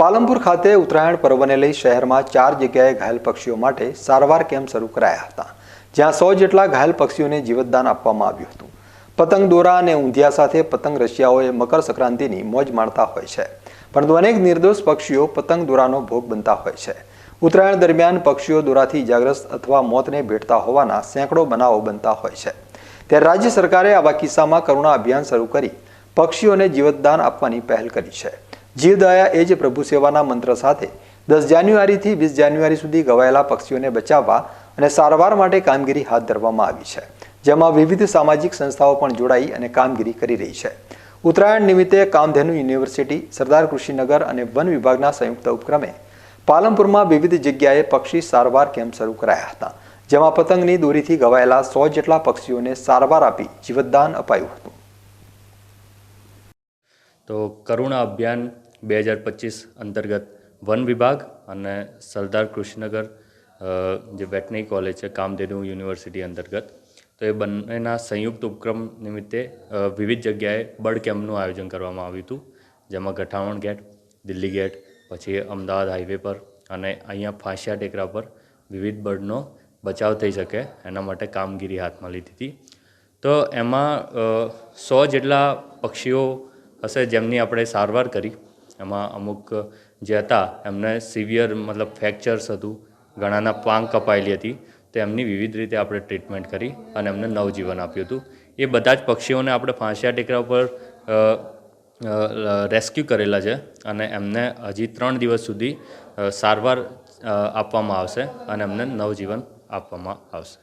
પાલનપુર ખાતે ઉત્તરાયણ પર્વને લઈ શહેરમાં 4 જગ્યાએ ઘાયલ પક્ષીઓ માટે સારવાર કેમ્પ શરૂ કરાયા હતા, જ્યાં 100 જેટલા ઘાયલ પક્ષીઓને જીવતદાન આપવામાં આવ્યું હતું। પતંગ દોરા અને ઊંધિયા સાથે પતંગ રસિયાઓએ મકર સંક્રાંતિની મોજ માણતા હોય છે, પરંતુ અનેક નિર્દોષ પક્ષીઓ પતંગ દોરાનો ભોગ બનતા હોય છે। ઉત્તરાયણ દરમિયાન પક્ષીઓ દોરાથી ઇજાગ્રસ્ત અથવા મોતને ભેટતા હોવાના સેંકડો બનાવો બનતા હોય છે। ત્યારે રાજ્ય સરકારે આવા કિસ્સામાં કરુણા અભિયાન શરૂ કરી પક્ષીઓને જીવતદાન આપવાની પહેલ કરી છે। જીવદયા એ જ પ્રભુ સેવાના મંત્ર સાથે 10 જાન્યુઆરીથી 20 જાન્યુઆરી સુધી ઘવાયેલા પક્ષીઓને બચાવવા અને સારવાર માટે કામગીરી હાથ ધરવામાં આવી છે, જેમાં વિવિધ સામાજિક સંસ્થાઓ પણ જોડાઈ અને કામગીરી કરી રહી છે। ઉત્તરાયણ નિમિત્તે કામધેનુ યુનિવર્સિટી, સરદાર કૃષિનગર અને વન વિભાગના સંયુક્ત ઉપક્રમે પાલનપુરમાં વિવિધ જગ્યાએ પક્ષી સારવાર કેમ્પ શરૂ કરાયા હતા, જેમાં પતંગની દોરીથી ઘવાયેલા 100 જેટલા પક્ષીઓને સારવાર આપી જીવતદાન અપાયું હતું। તો કરુણા અભિયાન 2025 અંતર્ગત વન વિભાગ અને સરદાર કૃષિનગર જે વેટનરી કોલેજ છે કામધેનુ યુનિવર્સિટી અંતર્ગત, તો એ બંનેના સંયુક્ત ઉપક્રમ નિમિત્તે વિવિધ જગ્યાએ બર્ડ કેમ્પનું આયોજન કરવામાં આવ્યું હતું, જેમાં ગઠામણ ગેટ, દિલ્હી ગેટ, પછી અમદાવાદ હાઈવે પર અને અહીંયા ફાંસિયા ટેકરા પર વિવિધ બર્ડનો બચાવ થઈ શકે એના માટે કામગીરી હાથમાં લીધી હતી। તો એમાં 100 જેટલા પક્ષીઓ હશે જેમની આપણે સારવાર કરી। એમાં અમુક જે હતા એમને સિવિયર મતલબ ફ્રેક્ચર્સ હતું, ઘણાના પાંખ કપાયેલી હતી, તો એમની વિવિધ રીતે આપણે ટ્રીટમેન્ટ કરી અને એમને નવજીવન આપ્યું હતું। એ બધા જ પક્ષીઓને આપણે ફાંસિયા ટેકરા પર રેસ્ક્યુ કરેલા છે અને એમને હજી 3 દિવસ સુધી સારવાર આપવામાં આવશે અને એમને નવજીવન આપવામાં આવશે।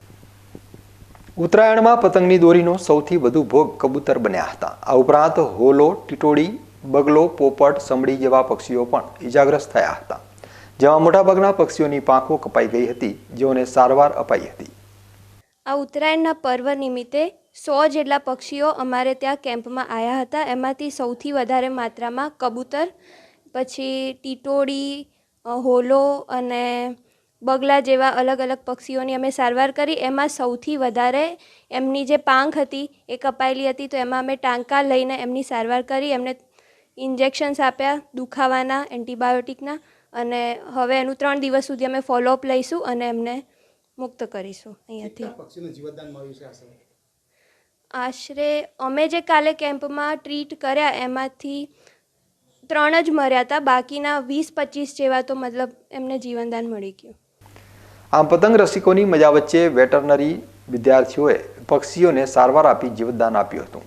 ઉત્તરાયણમાં પતંગની દોરીનો સૌથી વધુ ભોગ કબૂતર બન્યા હતા। આ ઉપરાંત હોલો, ટીટોડી, બગલો, પોપટ, સમડી જેવા પક્ષીઓ પણ ઇજાગ્રસ્ત થયા હતા, જેમાં મોટાભાગના પક્ષીઓની પાંખો કપાઈ ગઈ હતી, જેઓને સારવાર અપાઈ હતી। આ ઉત્તરાયણના પર્વ નિમિત્તે 100 જેટલા પક્ષીઓ અમારે ત્યાં કેમ્પમાં આવ્યા હતા। એમાંથી સૌથી વધારે માત્રામાં કબૂતર, પછી ટીટોડી, હોલો અને બગલા જેવા અલગ અલગ પક્ષીઓની અમે સારવાર કરી। એમાં સૌથી વધારે એમની જે પાંખ હતી એ કપાયેલી હતી, તો એમાં અમે ટાંકા લઈને એમની સારવાર કરી, એમને ઇન્જેક્શન્સ આપ્યા દુખાવાના, એન્ટીબાયોટિકના, અને હવે એનું 3 દિવસ સુધી અમે ફોલોઅપ લઈશું અને એમને મુક્ત કરીશું અહીંયાથી। આશરે અમે જે કાલે કેમ્પમાં ટ્રીટ કર્યા એમાંથી 3 જ મર્યા હતા, બાકીના 20-25 જેવા તો મતલબ એમને જીવનદાન મળી ગયું। આમ પતંગ રસિકોની મજા વચ્ચે વેટરનરી વિદ્યાર્થીઓએ પક્ષીઓને સારવાર આપી જીવતદાન આપ્યું હતું।